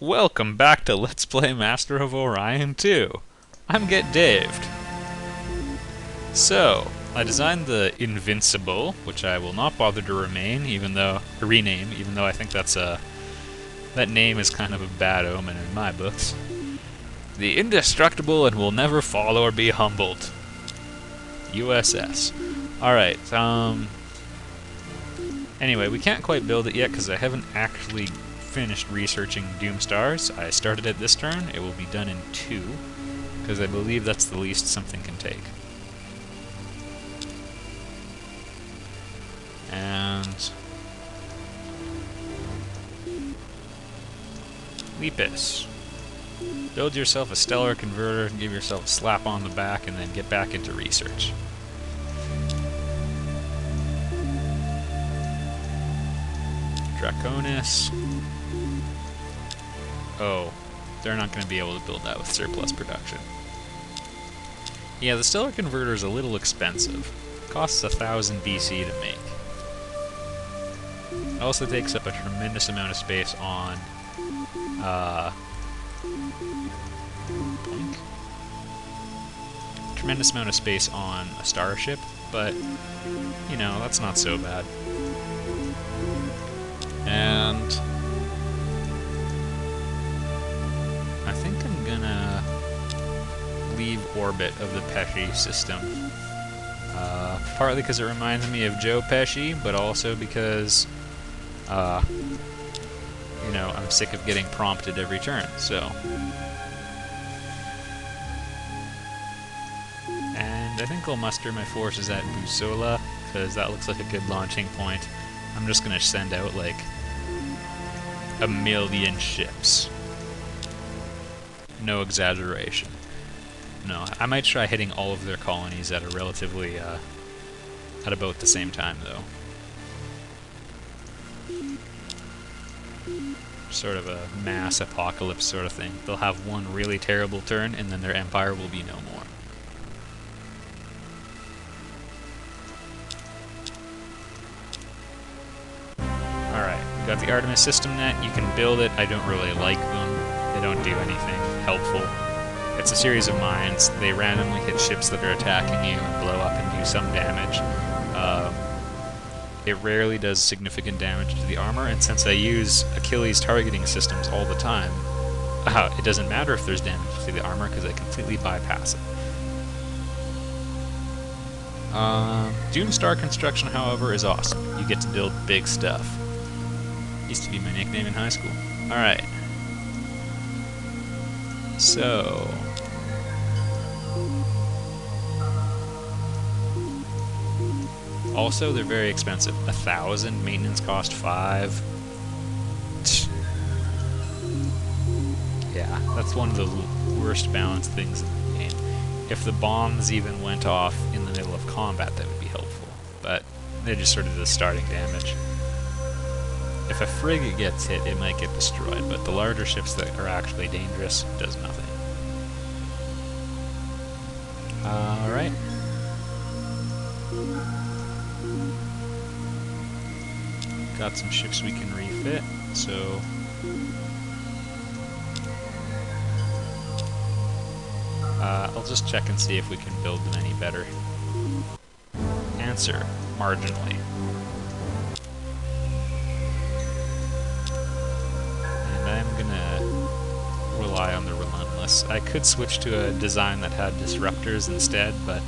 Welcome back to Let's Play Master of Orion 2. I'm Get Daved. So, I designed the Invincible, which I will not bother to rename, even though I think that name is kind of a bad omen in my books. The Indestructible and Will Never Fall or Be Humbled. USS. Alright, anyway, we can't quite build it yet because I haven't actually finished researching Doomstars. I started it this turn. It will be done in 2, because I believe that's the least something can take. And Lepus. Build yourself a stellar converter, give yourself a slap on the back, and then get back into research. Draconis. Oh, they're not going to be able to build that with surplus production. Yeah, the stellar converter is a little expensive. Costs 1,000 BC to make. It also takes up a tremendous amount of space on tremendous amount of space on a starship, but you know, that's not so bad. And I think I'm gonna leave orbit of the Pesci system. Partly because it reminds me of Joe Pesci, but also because you know, I'm sick of getting prompted every turn, so. And I think I'll muster my forces at Busola, because that looks like a good launching point. I'm just gonna send out like 1,000,000 ships. No exaggeration. No, I might try hitting all of their colonies at a relatively, at about the same time, though. Sort of a mass apocalypse sort of thing. They'll have one really terrible turn, and then their empire will be no more. Alright, we got the Artemis system net. You can build it. I don't really like them. They don't do anything helpful. It's a series of mines. They randomly hit ships that are attacking you and blow up and do some damage. It rarely does significant damage to the armor, and since I use Achilles targeting systems all the time, it doesn't matter if there's damage to the armor because I completely bypass it. Doomstar construction, however, is awesome. You get to build big stuff. Used to be my nickname in high school. Alright. So also, they're very expensive. 1,000, maintenance cost 5. Yeah, that's one of the worst balanced things in the game. If the bombs even went off in the middle of combat, that would be helpful. But they just sort of do starting damage. If a frigate gets hit, it might get destroyed, but the larger ships that are actually dangerous does nothing. Alright. Got some ships we can refit, so I'll just check and see if we can build them any better. Answer, marginally. And I'm gonna rely on the Relentless. I could switch to a design that had disruptors instead, but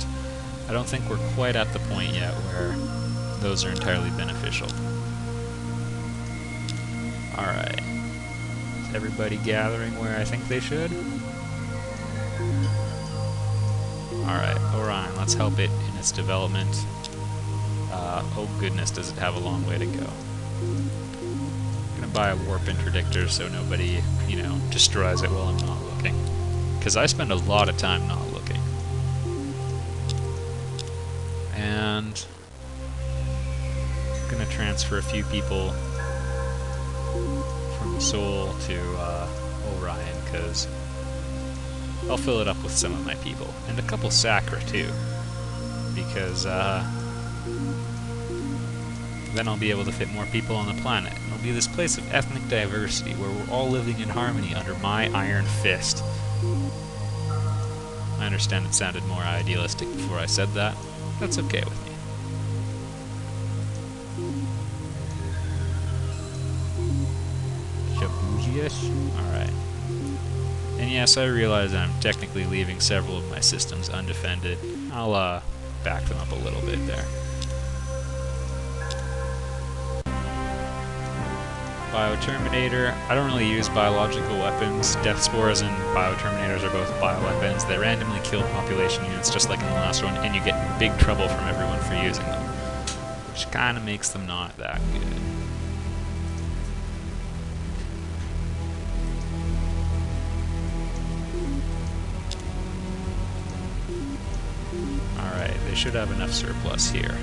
I don't think we're quite at the point yet where those are entirely beneficial. Alright. Is everybody gathering where I think they should? Alright, Orion, let's help it in its development. Oh goodness, does it have a long way to go. I'm gonna buy a warp interdictor so nobody, you know, destroys it while I'm not looking. Because I spend a lot of time not looking. And I'm gonna transfer a few people from Seoul to Orion, because I'll fill it up with some of my people. And a couple Sacra, too. Because, Then I'll be able to fit more people on the planet. It'll be this place of ethnic diversity where we're all living in harmony under my iron fist. I understand it sounded more idealistic before I said that. That's okay with me. Alright. And yes, I realize I'm technically leaving several of my systems undefended. I'll back them up a little bit there. Bioterminator. I don't really use biological weapons. Death spores and bioterminators are both bioweapons. They randomly kill population units just like in the last one, and you get in big trouble from everyone for using them, which kind of makes them not that good. Alright, they should have enough surplus here.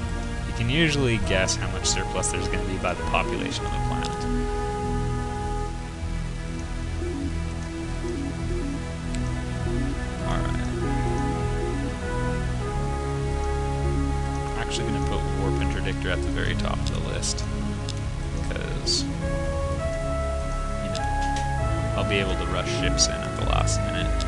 You can usually guess how much surplus there's going to be by the population of the planet. Actually going to put warp interdictor at the very top of the list because, you know, I'll be able to rush ships in at the last minute.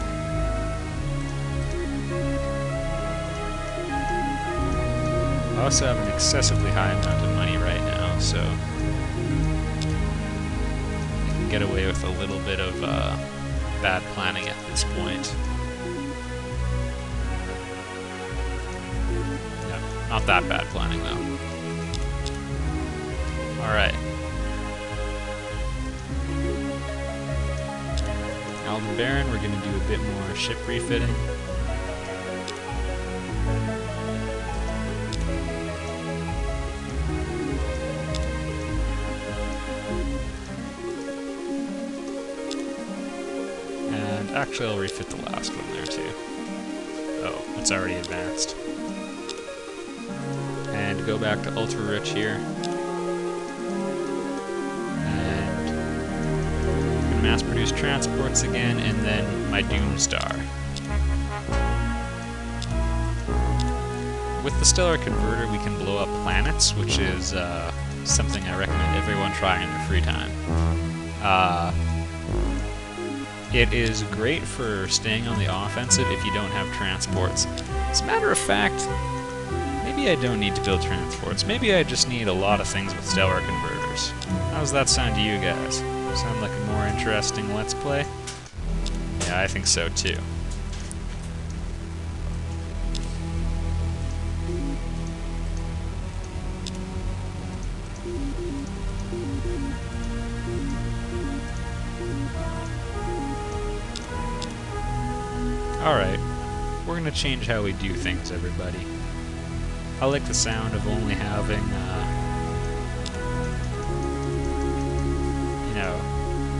I also have an excessively high amount of money right now, so I can get away with a little bit of bad planning at this point. Not that bad planning, though. Alright. Aldebaran, we're going to do a bit more ship refitting. And actually, I'll refit the last one there, too. Oh, it's already advanced. And go back to Ultra Rich here. And I'm going to mass produce transports again, and then my Doomstar. With the Stellar Converter, we can blow up planets, which is something I recommend everyone try in their free time. It is great for staying on the offensive if you don't have transports. As a matter of fact, maybe I don't need to build transports. Maybe I just need a lot of things with Stellar Converters. How does that sound to you guys? Sound like a more interesting Let's Play? Yeah, I think so too. Alright, we're going to change how we do things, everybody. I like the sound of only having, you know,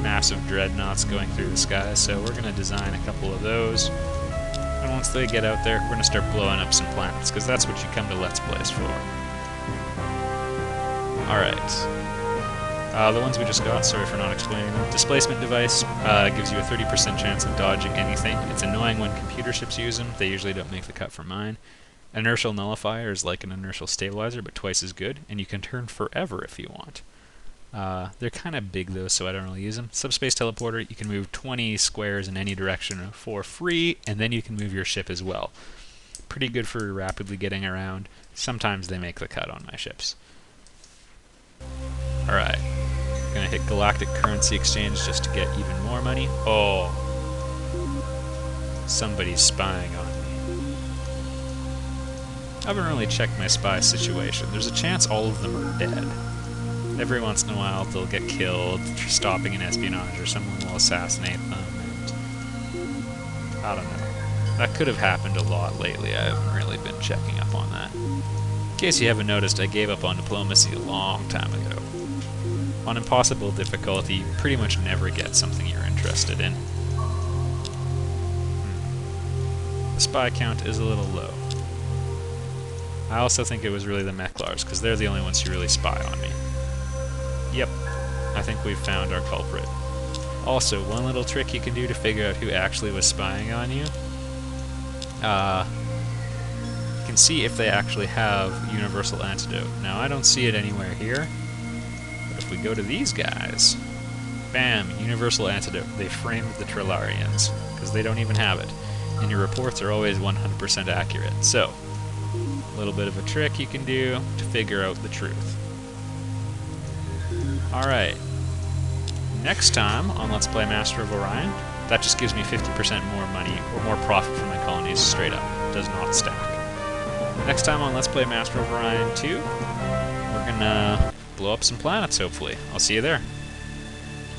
massive dreadnoughts going through the sky, so we're going to design a couple of those. And once they get out there, we're going to start blowing up some planets, because that's what you come to Let's Plays for. Alright. The ones we just got, sorry for not explaining them. Displacement device gives you a 30% chance of dodging anything. It's annoying when computer ships use them. They usually don't make the cut for mine. Inertial nullifier is like an inertial stabilizer, but twice as good, and you can turn forever if you want. They're kind of big though, so I don't really use them. Subspace teleporter, you can move 20 squares in any direction for free, and then you can move your ship as well. Pretty good for rapidly getting around. Sometimes they make the cut on my ships. Alright. Gonna hit Galactic Currency Exchange just to get even more money. Oh. Somebody's spying on me. I haven't really checked my spy situation. There's a chance all of them are dead. Every once in a while they'll get killed for stopping an espionage, or someone will assassinate them, and I don't know. That could have happened a lot lately. I haven't really been checking up on that. In case you haven't noticed, I gave up on diplomacy a long time ago. On impossible difficulty, you pretty much never get something you're interested in. The spy count is a little low. I also think it was really the Mechlars, because they're the only ones who really spy on me. Yep, I think we've found our culprit. Also, one little trick you can do to figure out who actually was spying on you. You can see if they actually have universal antidote. Now, I don't see it anywhere here, but if we go to these guys, bam, universal antidote. They framed the Trilarians, because they don't even have it. And your reports are always 100% accurate. So, a little bit of a trick you can do to figure out the truth. Alright. Next time on Let's Play Master of Orion, that just gives me 50% more money, or more profit for my colonies straight up. It does not stack. Next time on Let's Play Master of Orion 2, we're gonna blow up some planets, hopefully. I'll see you there.